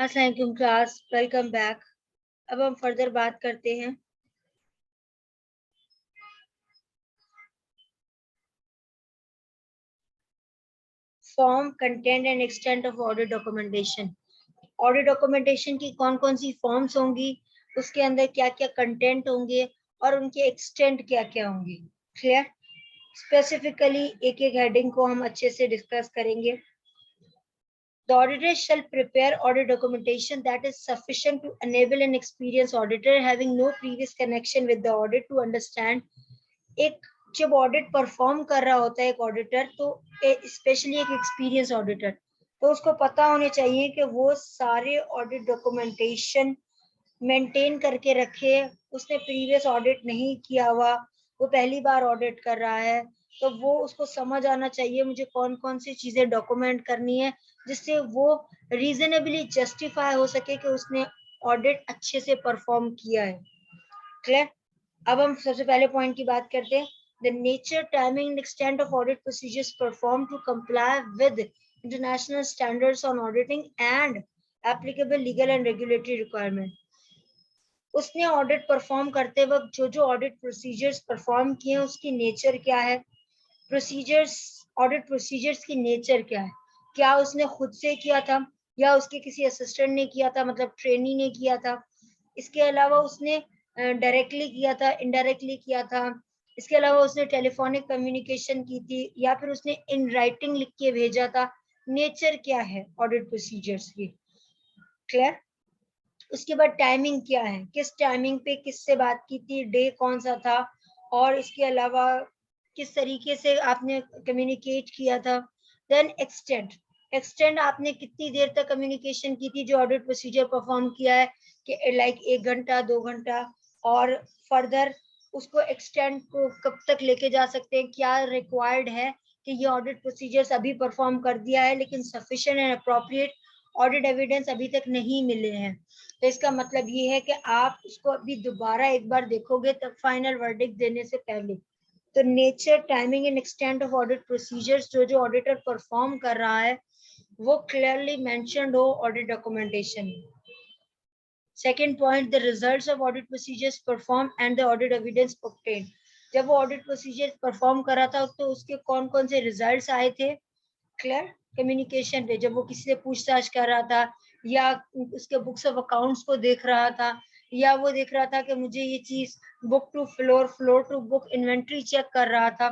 अस्सलाम वालेकुम class, welcome back. अब हम फर्दर बात करते हैं form, content and extent of audit documentation. Audit documentation की कौन कौन सी फॉर्म्स होंगी, उसके अंदर क्या क्या कंटेंट होंगे और उनके एक्सटेंट क्या क्या होंगे। क्लियर? स्पेसिफिकली एक एक हेडिंग को हम अच्छे से डिस्कस करेंगे। The auditor shall prepare audit documentation that is sufficient to enable an experienced auditor having no previous connection with the audit to understand। एक जब ऑडिट परफॉर्म कर रहा होता है एक ऑडिटर, तो स्पेशली एक एक्सपीरियंस ऑडिटर, तो उसको पता होने चाहिए कि वो सारे ऑडिट डॉक्यूमेंटेशन मेंटेन करके रखे। उसने प्रीवियस ऑडिट नहीं किया हुआ, वो पहली बार ऑडिट कर रहा है, तो वो उसको समझ आना चाहिए मुझे कौन कौन सी चीजें डॉक्यूमेंट करनी है, जिससे वो रीजनेबली जस्टिफाई हो सके कि उसने ऑडिट अच्छे से परफॉर्म किया है। क्लियर? अब हम सबसे पहले पॉइंट की बात करते हैं। The nature, timing and extent of audit procedures perform to comply with international standards on auditing and applicable legal and regulatory requirement. उसने ऑडिट परफॉर्म करते वक्त जो जो ऑडिट प्रोसीजर्स परफॉर्म किए हैं उसकी नेचर क्या है, प्रोसीजर्स, ऑडिट प्रोसीजर्स की नेचर क्या है, क्या उसने खुद से किया था या उसके किसी असिस्टेंट ने किया था, मतलब ट्रेनी ने किया था। इसके अलावा उसने डायरेक्टली किया था, इनडायरेक्टली किया था। इसके अलावा उसने टेलीफोनिक कम्युनिकेशन की थी या फिर उसने इन राइटिंग लिख के भेजा था। नेचर क्या है ऑडिट प्रोसीजर्स की। क्लियर? उसके बाद टाइमिंग क्या है, किस टाइमिंग पे किससे बात की थी, डे कौन सा था, और इसके अलावा किस तरीके से आपने कम्युनिकेट किया था। देन एक्सटेंड, एक्सटेंड आपने कितनी देर तक कम्युनिकेशन की थी जो ऑडिट प्रोसीजर परफॉर्म किया है, कि लाइक 1 घंटा 2 घंटा, और फर्दर उसको एक्सटेंड को कब तक लेके जा सकते हैं, क्या रिक्वायर्ड है कि ये ऑडिट प्रोसीजर्स अभी परफॉर्म कर दिया है लेकिन sufficient and appropriate audit evidence अभी तक नहीं मिले हैं। तो इसका मतलब ये है कि आप उसको अभी दोबारा एक बार देखोगे तब फाइनल वर्डिक्ट देने से पहले। तो nature, timing and extent of audit procedures जो जो ऑडिटर परफॉर्म कर रहा है वो क्लियरली मेंशन्ड हो ऑडिट डॉक्यूमेंटेशन में। Second point, the results of audit procedures perform and the audit evidence obtained. जब वो ऑडिट प्रोसीजर परफॉर्म कर रहा था तो उसके कौन कौन से रिजल्ट्स आए थे। क्लियर? कम्युनिकेशन पे जब वो किसी से पूछताछ कर रहा था या उसके बुक्स ऑफ अकाउंट्स को देख रहा था या वो देख रहा था कि मुझे ये चीज book to floor, floor to book inventory check कर रहा था,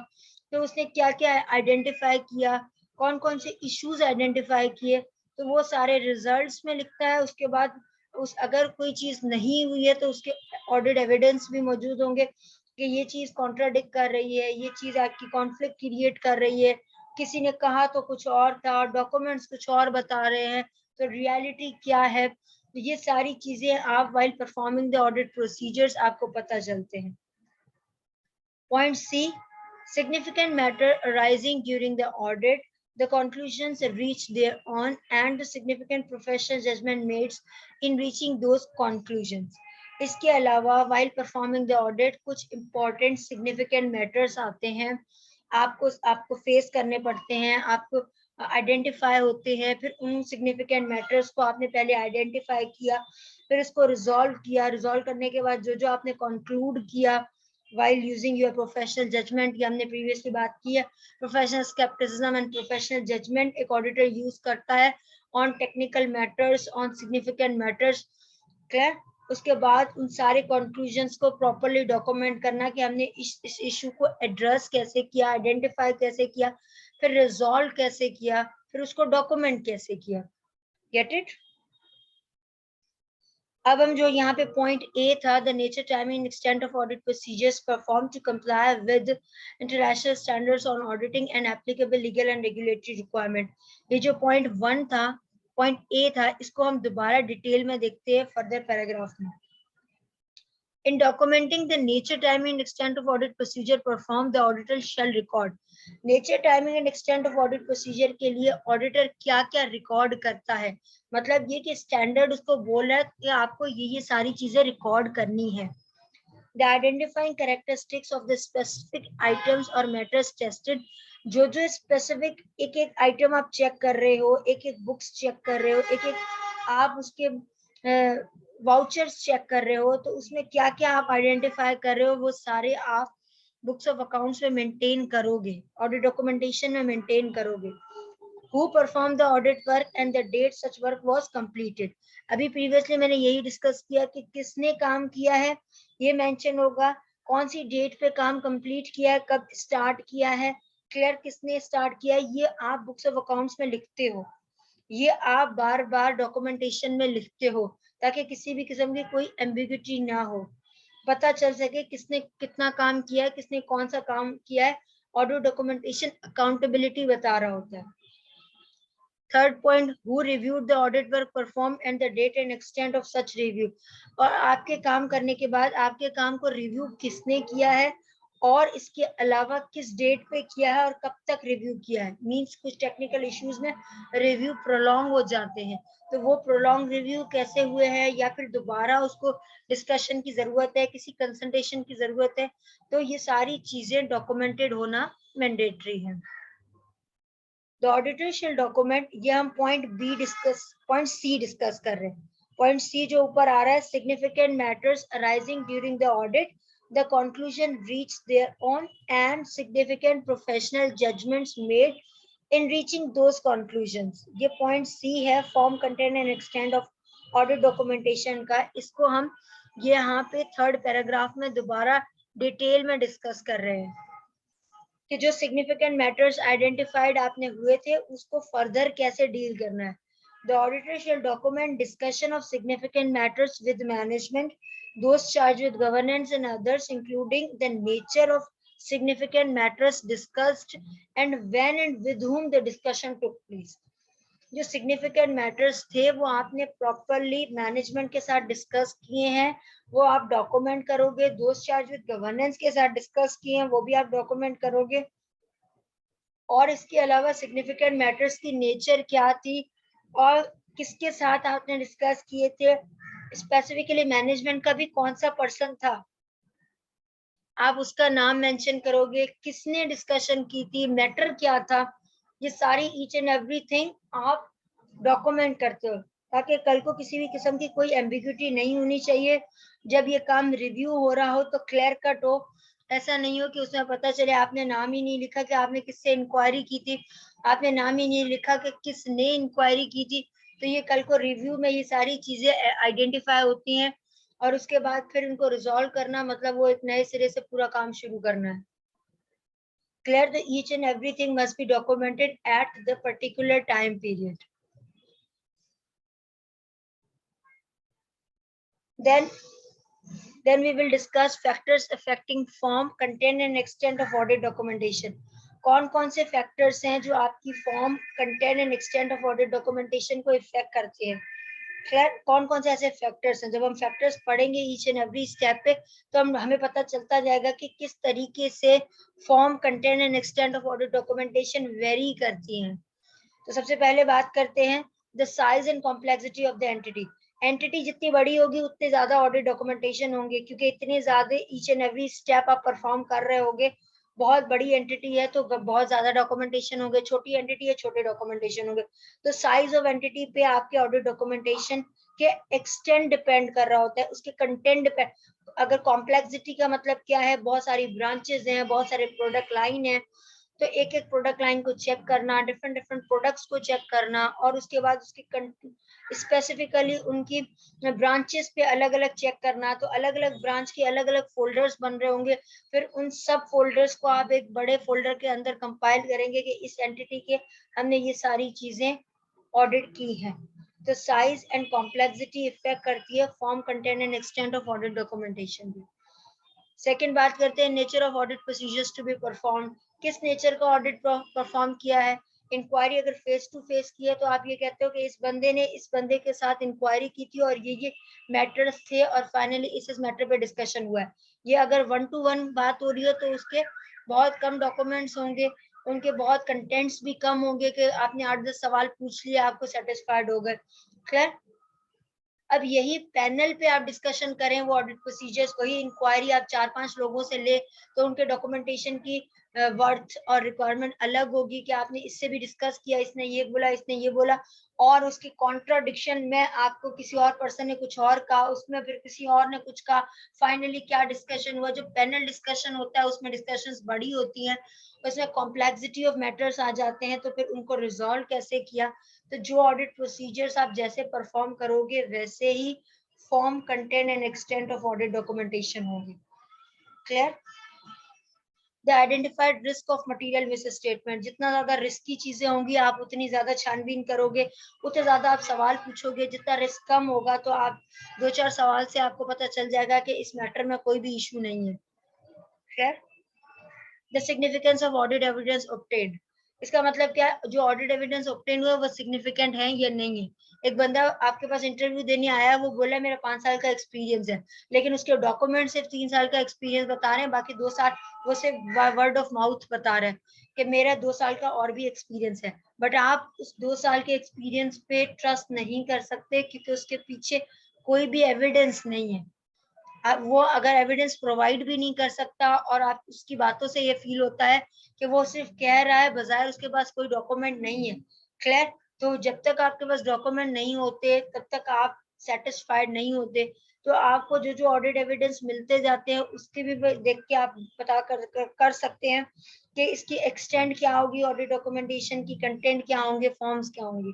तो उसने क्या क्या आइडेंटिफाई किया, कौन कौन से इश्यूज आइडेंटिफाई किए, तो वो सारे रिजल्ट्स में लिखता है। उसके बाद उस अगर कोई चीज नहीं हुई है तो उसके ऑडिट एविडेंस भी मौजूद होंगे कि ये चीज कॉन्ट्राडिक्ट कर रही है, ये चीज आपकी कॉन्फ्लिक्ट क्रिएट कर रही है, किसी ने कहा तो कुछ और था, डॉक्यूमेंट्स कुछ और बता रहे हैं, तो रियलिटी क्या है। तो ये सारी चीजें आप while performing the audit procedures आपको पता चलते हैं। Point C, significant matter arising during the audit, the conclusions reached thereon, and the significant professional judgment made in reaching those conclusions। इसके अलावा while performing the audit कुछ important significant matters आते हैं, आपको फेस करने पड़ते हैं, आपको आइडेंटिफाई होते हैं, फिर उन सिग्निफिकेंट मैटर्स को आपने पहले आइडेंटिफाई किया, फिर इसको रिजॉल्व किया, रिजॉल्व करने के बाद जो जो आपने कंक्लूड किया while using your professional judgment, ये हमने प्रीवियसली बात की है। Professional scepticism and professional judgement एक ऑडिटर यूज करता है on technical matters, on significant matters. Clear? उसके बाद उन सारे कंक्लूजन्स को प्रॉपर्ली डॉक्यूमेंट करना कि हमने इस इशू को एड्रेस कैसे किया, आइडेंटिफाई कैसे किया, फिर रिजॉल्व कैसे किया, फिर उसको डॉक्यूमेंट कैसे किया। Get it? अब हम जो यहाँ पे पॉइंट ए था, the nature, timing, extent of audit procedures perform to comply with international standards on auditing and applicable legal and regulatory requirement. ये जो पॉइंट 1 था, पॉइंट ए था, इसको हम दोबारा डिटेल में देखते हैं फर्दर पैराग्राफ में। In documenting the nature, timing and extent of audit procedure performed, the auditor shall record। Nature, timing and extent of audit procedure के लिए auditor क्या क्या record करता है, मतलब ये कि standard उसको बोल रहा है कि आपको ये सारी चीजें record करनी है। The identifying characteristics of the specific items or matters tested, जो specific एक एक item आप check कर रहे हो, एक एक books check कर रहे हो, एक एक आप उसके वाउचर्स चेक कर रहे हो, तो उसमें क्या क्या आप आइडेंटिफाई कर रहे हो, वो सारे आप बुक्स ऑफ अकाउंट्स में मेंटेन करोगे, ऑडिट डॉक्यूमेंटेशन में मेंटेन करोगे। Who performed the audit work and the date such work was completed. अभी प्रीवियसली मैंने यही डिस्कस किया कि किसने काम किया है, ये मेंशन होगा, कौन सी डेट पे काम कंप्लीट किया है, कब स्टार्ट किया है, क्लियर किसने स्टार्ट किया है, ये आप बुक्स ऑफ अकाउंट्स में लिखते हो, ये आप बार बार डॉक्यूमेंटेशन में लिखते हो, ताकि किसी भी किस्म की कोई एम्बिग्यूटी ना हो, पता चल सके किसने कितना काम किया है, किसने कौन सा काम किया है। ऑडिट डॉक्यूमेंटेशन अकाउंटेबिलिटी बता रहा होता है। Third point, who reviewed the audit work performed and the date and extent of such review. और आपके काम करने के बाद आपके काम को रिव्यू किसने किया है और इसके अलावा किस डेट पे किया है और कब तक रिव्यू किया है। मींस कुछ टेक्निकल इश्यूज में रिव्यू प्रोलॉन्ग हो जाते हैं, तो वो प्रोलॉन्ग रिव्यू कैसे हुए हैं, या फिर दोबारा उसको डिस्कशन की जरूरत है, किसी कंसल्टेशन की जरूरत है, तो ये सारी चीजें डॉक्यूमेंटेड होना मैंडेटरी है। The auditor shall document, ये हम पॉइंट सी डिस्कस कर रहे हैं। पॉइंट सी जो ऊपर आ रहा है, significant matters arising during the audit, the conclusion reached thereon and significant professional judgments made in reaching those conclusions. ये पॉइंट सी है, form, content and extent of audit documentation का। इसको हम ये यहाँ पे थर्ड पैराग्राफ में दोबारा डिटेल में डिस्कस कर रहे हैं कि जो सिग्निफिकेंट मैटर्स आइडेंटिफाइड आपने हुए थे उसको फर्दर कैसे डील करना है। The auditor shall document discussion of significant matters with management, those charged with governance and others, including the nature of significant matters discussed and when and with whom the discussion took place. जो significant matters थे वो आपने properly management के साथ discuss किए हैं, वो आप डॉक्यूमेंट करोगे। दोस्त चार्ज विद गवर्नेंस के साथ डिस्कस किए हैं, वो भी आप डॉक्यूमेंट करोगे। और इसके अलावा सिग्निफिकेंट मैटर्स की नेचर क्या थी और किसके साथ आपने डिस्कस किए थे, स्पेसिफिकली मैनेजमेंट का भी कौन सा पर्सन था, आप उसका नाम मेंशन करोगे, किसने डिस्कशन की थी, मैटर क्या था, ये सारी ईच एंड एवरीथिंग आप डॉक्यूमेंट करते हो, ताकि कल को किसी भी किस्म की कोई एम्बिग्यूटी नहीं होनी चाहिए। जब ये काम रिव्यू हो रहा हो तो क्लियर कट हो, ऐसा नहीं हो कि उसमें पता चले आपने नाम ही नहीं लिखा कि आपने किससे इंक्वायरी की थी, आपने नाम ही नहीं लिखा कि किसने इंक्वायरी की थी। तो ये कल को रिव्यू में ये सारी चीजें आइडेंटिफाई होती हैं और उसके बाद फिर इनको रिजॉल्व करना, मतलब वो एक नए सिरे से पूरा काम शुरू करना है। Clear, the each and everything must be documented at the particular time period. Then we will discuss factors affecting form, content and extent of audit documentation. कौन से फैक्टर्स हैं जो आपकी form, content and extent of audit documentation को effect करते हैं। खैर कौन से ऐसे फैक्टर्स हैं, जब हम फैक्टर्स पढ़ेंगे ईच एंड एवरी स्टेप पे तो हमें पता चलता जाएगा कि किस तरीके से form, content and extent of audit documentation very करती हैं। तो सबसे पहले बात करते हैं the size and complexity of the entity. Entity जितनी बड़ी होगी उतने ज्यादा ऑडिट डॉक्यूमेंटेशन होंगे, क्योंकि इतने ज्यादा ईच एंड एवरी स्टेप आप परफॉर्म कर रहे होगे। बहुत बड़ी एंटिटी है तो बहुत ज्यादा डॉक्यूमेंटेशन होंगे, छोटी एंटिटी है छोटे डॉक्यूमेंटेशन होंगे। तो साइज ऑफ एंटिटी पे आपके ऑडिट डॉक्यूमेंटेशन के एक्सटेंड डिपेंड कर रहा होता है, उसके कंटेंट डिपेंड। अगर कॉम्प्लेक्सिटी का मतलब क्या है, बहुत सारी ब्रांचेस हैं, बहुत सारे प्रोडक्ट लाइन है, तो एक एक प्रोडक्ट लाइन को चेक करना, डिफरेंट डिफरेंट प्रोडक्ट्स को चेक करना, और उसके बाद उसकी स्पेसिफिकली उनकी ब्रांचेस पे अलग अलग चेक करना। तो अलग अलग ब्रांच के अलग अलग फोल्डर्स बन रहे होंगे, फिर उन सब फोल्डर्स को आप एक बड़े फोल्डर के अंदर कंपाइल करेंगे कि इस एंटिटी के हमने ये सारी चीजें ऑडिट की है। तो साइज एंड कॉम्प्लेक्सिटी इफेक्ट करती है form, content and extent of audit documentation भी। सेकेंड बात करते हैं nature of audit procedures to be perform. किस नेचर का ऑडिट परफॉर्म किया है। इंक्वायरी अगर फेस टू फेस की है तो आप ये कहते हो कि इस बंदे ने इस बंदे के साथ इंक्वायरी की थी और ये मैटर्स थे और फाइनली इस मैटर पे डिस्कशन हुआ है। ये अगर 1 to 1 बात हो रही है तो उसके बहुत कम डॉक्यूमेंट्स होंगे, उनके बहुत कंटेंट्स भी कम होंगे कि आपने 8-10 सवाल पूछ लिए, आपको सेटिस्फाइड हो गए। क्लियर। अब यही पैनल पे आप डिस्कशन करें वो ऑडिट प्रोसीजर्स, वही इंक्वायरी आप 4-5 लोगों से ले तो उनके डॉक्यूमेंटेशन की वर्थ और रिक्वायरमेंट अलग होगी कि आपने इससे भी डिस्कस किया, इसने ये बोला, इसने ये बोला, और उसकी कॉन्ट्राडिक्शन में आपको किसी और पर्सन ने कुछ और कहा, उसमें फिर किसी और ने कुछ कहा, फाइनली क्या डिस्कशन हुआ। जो पैनल डिस्कशन होता है उसमें डिस्कशंस बड़ी होती हैं, उसमें कॉम्प्लेक्सिटी ऑफ मैटर्स आ जाते हैं, तो फिर उनको रिजॉल्व कैसे किया। तो जो ऑडिट प्रोसीजर्स आप जैसे परफॉर्म करोगे वैसे ही form, content and extent of audit documentation होगी। Clear? The identified risk of material misstatement, जितना ज्यादा रिस्क की चीजें होंगी आप उतनी ज्यादा छानबीन करोगे, उतने ज्यादा आप सवाल पूछोगे। जितना रिस्क कम होगा तो आप 2-4 सवाल से आपको पता चल जाएगा कि इस मैटर में कोई भी इशू नहीं है। Clear? The significance of audit evidence obtained, इसका मतलब क्या, जो ऑडिट एविडेंस ऑब्टेन हुआ वो सिग्निफिकेंट है या नहीं है। एक बंदा आपके पास इंटरव्यू देने आया, वो बोला मेरा 5 साल का एक्सपीरियंस है, लेकिन उसके डॉक्यूमेंट सिर्फ 3 साल का एक्सपीरियंस बता रहे हैं, बाकी 2 साल वो सिर्फ वर्ड ऑफ माउथ बता रहे हैं कि मेरा 2 साल का और भी एक्सपीरियंस है। बट आप उस 2 साल के एक्सपीरियंस पे ट्रस्ट नहीं कर सकते क्योंकि उसके पीछे कोई भी एविडेंस नहीं है। वो अगर एविडेंस प्रोवाइड भी नहीं कर सकता और आप उसकी बातों से ये फील होता है कि वो सिर्फ कह रहा है बजाय उसके पास कोई डॉक्यूमेंट नहीं है। क्लियर? तो जब तक आपके पास डॉक्यूमेंट नहीं होते तब तक आप सेटिस्फाइड नहीं होते। तो आपको जो जो ऑडिट एविडेंस मिलते जाते हैं उसके भी देख के आप पता कर सकते हैं कि इसकी एक्सटेंड क्या होगी, ऑडिट डॉक्यूमेंटेशन की कंटेंट क्या होंगे, फॉर्म्स क्या होंगे।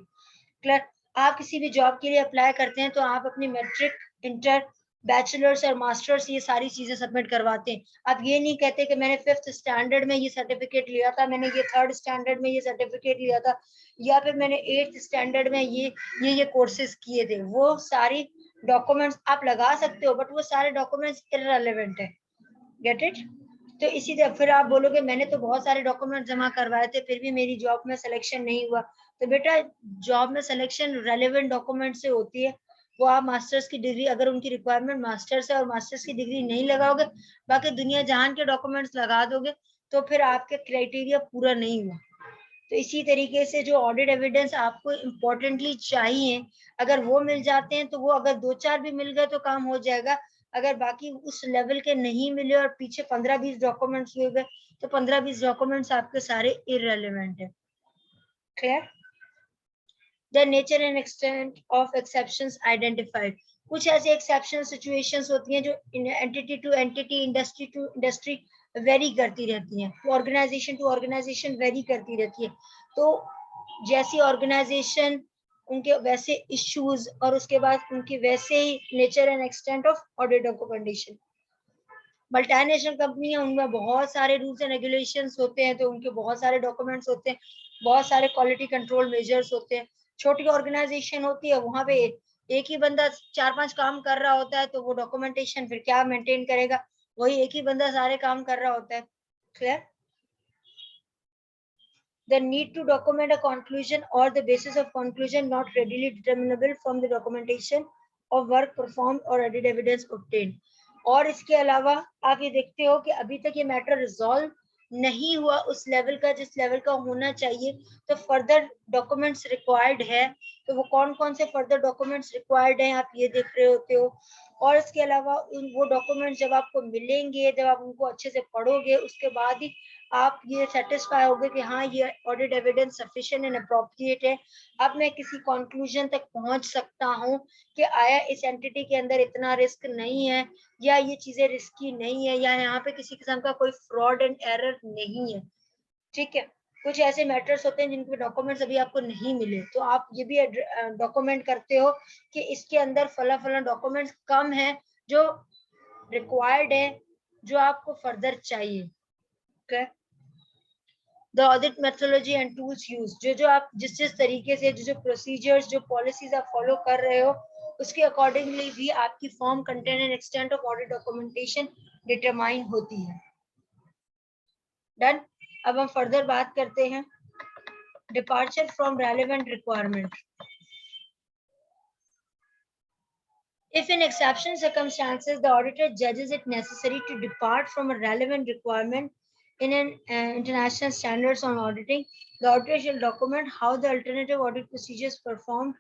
क्लियर? आप किसी भी जॉब के लिए अप्लाई करते हैं तो आप अपनी मैट्रिक, इंटर, बैचलर्स और मास्टर्स ये सारी चीजें सबमिट करवाते हैं। आप ये नहीं कहते कि मैंने 5th स्टैंडर्ड में ये सर्टिफिकेट लिया था, मैंने ये 3rd स्टैंडर्ड में ये सर्टिफिकेट लिया था, या फिर मैंने 8th स्टैंडर्ड में ये कोर्सेज किए थे। वो सारी डॉक्यूमेंट्स आप लगा सकते हो बट वो सारे डॉक्यूमेंट्स इररिलेवेंट है। Get it? तो इसी तरह फिर आप बोलोगे मैंने तो बहुत सारे डॉक्यूमेंट जमा करवाए थे फिर भी मेरी जॉब में सिलेक्शन नहीं हुआ। तो बेटा जॉब में सिलेक्शन रेलेवेंट डॉक्यूमेंट से होती है। वो आप मास्टर्स की डिग्री, अगर उनकी रिक्वायरमेंट मास्टर्स है और मास्टर्स की डिग्री नहीं लगाओगे, बाकी दुनिया जहान के डॉक्यूमेंट्स लगा दोगे, तो फिर आपके क्राइटेरिया पूरा नहीं हुआ। तो इसी तरीके से जो ऑडिट एविडेंस आपको इम्पोर्टेंटली चाहिए, अगर वो मिल जाते हैं तो वो अगर 2-4 भी मिल गए तो काम हो जाएगा। अगर बाकी उस लेवल के नहीं मिले और पीछे 15-20 डॉक्यूमेंट्स हुए गए तो 15-20 डॉक्यूमेंट्स आपके सारे इररिलेवेंट है। Clear? The nature and extent of exceptions identified, कुछ ऐसे एक्सेप्शनल सिचुएशंस होती हैं जो entity to entity, industry to industry vary करती रहती हैं, तो ऑर्गेनाइजेशन टू ऑर्गेनाइजेशन वेरी करती रहती है। तो जैसी ऑर्गेनाइजेशन उनके वैसे इश्यूज और उसके बाद उनकी वैसे ही nature and extent of audit documentation. Multinational company है, उनमें बहुत सारे रूल्स एंड रेगुलेशंस होते हैं, तो उनके बहुत सारे डॉक्यूमेंट्स होते हैं, बहुत सारे क्वालिटी कंट्रोल मेजर्स होते हैं। छोटी ऑर्गेनाइजेशन होती है, वहां पे एक ही बंदा 4-5 काम कर रहा होता है, तो वो डॉक्यूमेंटेशन फिर क्या मेंटेन करेगा, वही एक ही बंदा सारे काम कर रहा होता है। Clear? The need to document a conclusion or the basis of conclusion not readily determinable from the documentation of work performed or added evidence obtained. और इसके अलावा आप ये देखते हो कि अभी तक ये मैटर रिजॉल्व नहीं हुआ उस लेवल का जिस लेवल का होना चाहिए, तो फर्दर डॉक्यूमेंट्स रिक्वायर्ड है। तो वो कौन कौन से फर्दर डॉक्यूमेंट्स रिक्वायर्ड हैं आप ये देख रहे होते हो। और इसके अलावा वो डॉक्यूमेंट्स जब आपको मिलेंगे, जब आप उनको अच्छे से पढ़ोगे, उसके बाद ही आप ये सेटिस्फाई होगे कि हाँ ये audit evidence sufficient and appropriate है। अब मैं किसी कंक्लूजन तक पहुंच सकता हूँ कि आया इस एंटिटी के अंदर इतना रिस्क नहीं है, या ये चीजें रिस्की नहीं है, या यहाँ पे किसी किस्म का कोई फ्रॉड एंड एरर नहीं है। ठीक है? कुछ ऐसे मैटर्स होते हैं जिनके डॉक्यूमेंट्स अभी आपको नहीं मिले, तो आप ये भी डॉक्यूमेंट करते हो कि इसके अंदर फला फला डॉक्यूमेंट्स कम है जो रिक्वायर्ड है, जो आपको फर्दर चाहिए। okay? The audit methodology and tools use, जो आप जिस तरीके से जो प्रोसीजर्स, जो पॉलिसीज आप फॉलो कर रहे हो, उसके अकॉर्डिंगली भी आपकी form, content and extent of audit documentation determine होती है। डन? अब हम फर्दर बात करते हैं departure from relevant requirement. If in exceptional circumstances the auditor judges it necessary to depart from a relevant requirement in an international standards on auditing, the auditor shall document how the alternative audit procedures performed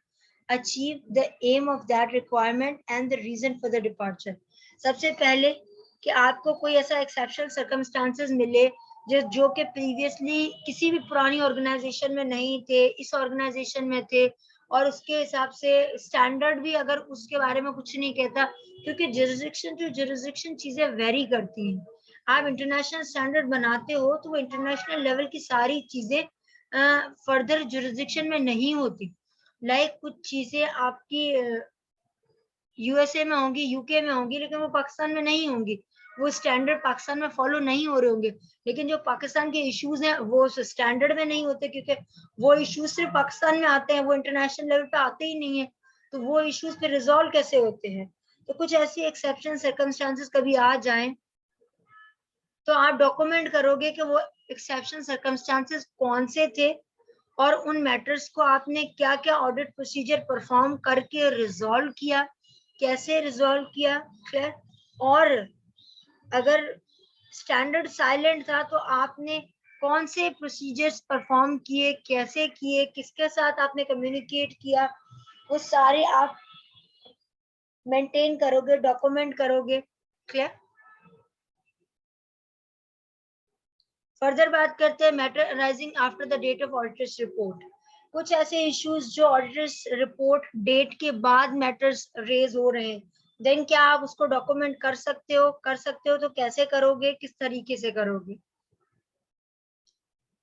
achieve the aim of that requirement and the reason for the departure. सबसे पहले कि आपको कोई ऐसा exceptional circumstances मिले जो कि previously किसी भी पुरानी ऑर्गेनाइजेशन में नहीं थे, इस ऑर्गेनाइजेशन में थे, और उसके हिसाब से स्टैंडर्ड भी अगर उसके बारे में कुछ नहीं कहता, क्योंकि जुरिसडिक्शन टू जुरिसडिक्शन चीजें वेरी करती हैं। आप इंटरनेशनल स्टैंडर्ड बनाते हो तो वो इंटरनेशनल लेवल की सारी चीजें फर्दर जुरिसडिक्शन में नहीं होती। लाइक कुछ चीजें आपकी यूएसए में होंगी, यूके में होंगी, लेकिन वो पाकिस्तान में नहीं होंगी। वो स्टैंडर्ड पाकिस्तान में फॉलो नहीं हो रहे होंगे, लेकिन जो पाकिस्तान के इश्यूज हैं वो स्टैंडर्ड में नहीं होते, क्योंकि वो इश्यूज सिर्फ पाकिस्तान में आते हैं, वो इंटरनेशनल लेवल पे आते ही नहीं है। तो वो इश्यूज पे रिजॉल्व कैसे होते हैं? तो कुछ ऐसी एक्सेप्शन सर्कमस्टांसेस कभी आ जाएं तो आप डॉक्यूमेंट करोगे कि वो एक्सेप्शन सर्कमस्टांसेस कौन से थे, और उन मैटर्स को आपने क्या क्या ऑडिट प्रोसीजर परफॉर्म करके रिजॉल्व किया, कैसे रिजॉल्व किया, क्लियर। और अगर स्टैंडर्ड साइलेंट था तो आपने कौन से प्रोसीजर्स परफॉर्म किए, कैसे किए, किसके साथ आपने कम्युनिकेट किया, वो सारे आप मेंटेन करोगे, डॉक्यूमेंट करोगे, क्लियर। फर्दर बात करते हैं matter arising after the date of auditor's report. कुछ ऐसे इश्यूज जो ऑडिटर्स रिपोर्ट डेट के बाद मैटर्स रेज हो रहे हैं, देन क्या आप उसको डॉक्यूमेंट कर सकते हो? कर सकते हो तो कैसे करोगे, किस तरीके से करोगे?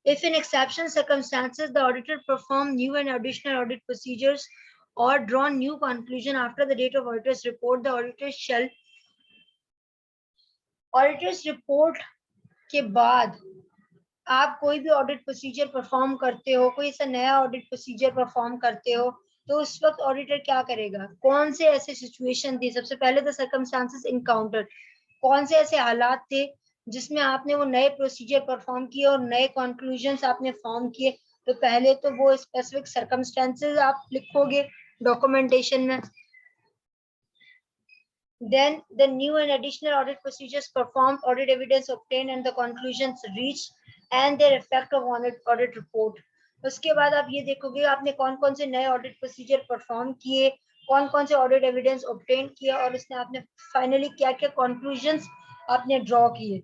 If in exceptional circumstances the auditor performed new and additional audit procedures or drawn new conclusion after the date of auditor's report, the auditor shall auditor's report के बाद आप कोई भी ऑडिट प्रोसीजर परफॉर्म करते हो, कोई ऐसा नया ऑडिट प्रोसीजर परफॉर्म करते हो, तो उस वक्त ऑडिटर क्या करेगा? कौन से ऐसे सिचुएशन थी? सबसे पहले द सर्कमस्टांसेस इनकाउंटर्ड, कौन से ऐसे हालात थे जिसमें आपने वो नए प्रोसीजर परफॉर्म किए और नए कंक्लूजन्स आपने फॉर्म किए? तो पहले तो वो स्पेसिफिक सर्कमस्टांसेस आप लिखोगे डॉक्यूमेंटेशन में। Then the new and additional audit procedures performed, audit evidence obtained, and the conclusions reached and their effect of audit report. उसके बाद आप ये देखोगे आपने कौन कौन से नए ऑडिट प्रोसीजर परफॉर्म किए, कौन कौन से ऑडिट एविडेंस ऑब्टेन किया, और उसने आपने फाइनली क्या क्या कंक्लूजन्स आपने ड्रॉ किए,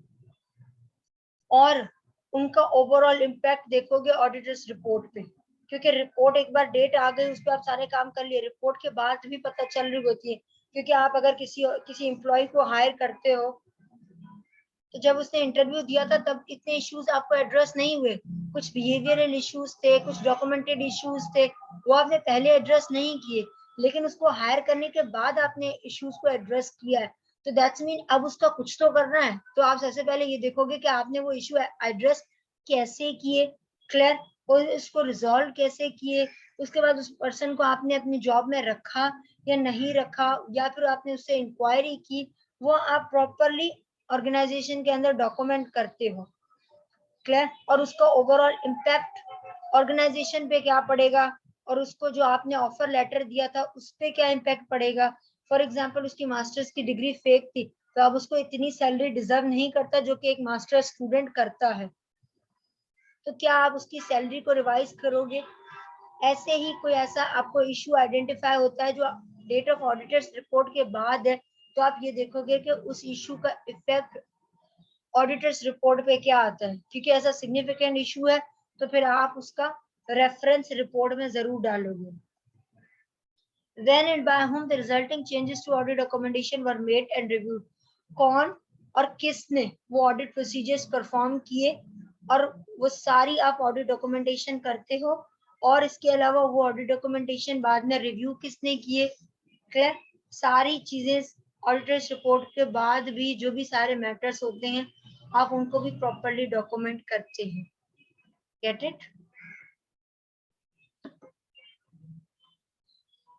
और उनका ओवरऑल इम्पैक्ट देखोगे ऑडिटर्स रिपोर्ट पे। क्योंकि रिपोर्ट एक बार डेट आ गई, उस पर आप सारे काम कर लिए, रिपोर्ट के बाद भी पता चल रही होती है। क्योंकि आप अगर किसी एम्प्लॉय को हायर करते हो, तो जब उसने इंटरव्यू दिया था तब इतने इश्यूज आपको एड्रेस नहीं हुए, कुछ बिहेवियरल इश्यूज थे, कुछ डॉक्यूमेंटेड इश्यूज थे, वो आपने पहले एड्रेस नहीं किए, लेकिन उसको हायर करने के बाद आपने इश्यूज को एड्रेस किया है। तो दैट्स मीन अब उसका कुछ तो करना है, तो आप सबसे पहले ये देखोगे कि आपने वो इश्यू एड्रेस कैसे किए, क्लियर, और इसको रिजॉल्व कैसे किए। उसके बाद उस पर्सन को आपने अपनी जॉब में रखा या नहीं रखा, या फिर आपने उससे इंक्वायरी की, वो आप प्रॉपरली ऑर्गेनाइजेशन के अंदर डॉक्यूमेंट करते हो, क्लियर। और उसका ओवरऑल इम्पैक्ट ऑर्गेनाइजेशन पे क्या पड़ेगा, और उसको जो आपने ऑफर लेटर दिया था उस पे क्या इम्पैक्ट पड़ेगा। फॉर एग्जांपल उसकी मास्टर्स की डिग्री फेक थी, तो अब उसको इतनी सैलरी डिजर्व नहीं करता जो कि एक मास्टर स्टूडेंट करता है, तो क्या आप उसकी सैलरी को रिवाइज करोगे? ऐसे ही कोई ऐसा आपको इश्यू आइडेंटिफाई होता है जो डेट ऑफ ऑडिटर्स रिपोर्ट के बाद है, तो आप ये देखोगे कि उस इश्यू का इफेक्ट ऑडिटर्स रिपोर्ट पे क्या आता है। क्योंकि ऐसा सिग्निफिकेंट इशू है तो फिर आप उसका रेफरेंस रिपोर्ट में जरूर डालोगे। When and by whom the resulting changes to audit documentation were made and reviewed, कौन और किसने वो ऑडिट प्रोसीजर्स परफॉर्म किए, और वो सारी आप ऑडिट डॉक्यूमेंटेशन करते हो, और इसके अलावा वो ऑडिट डॉक्यूमेंटेशन बाद में रिव्यू किसने किए, क्लियर। सारी चीजें ऑडिटर्स रिपोर्ट के बाद भी जो भी सारे मैटर्स होते हैं आप उनको भी प्रॉपरली डॉक्यूमेंट करते हैं। Get it?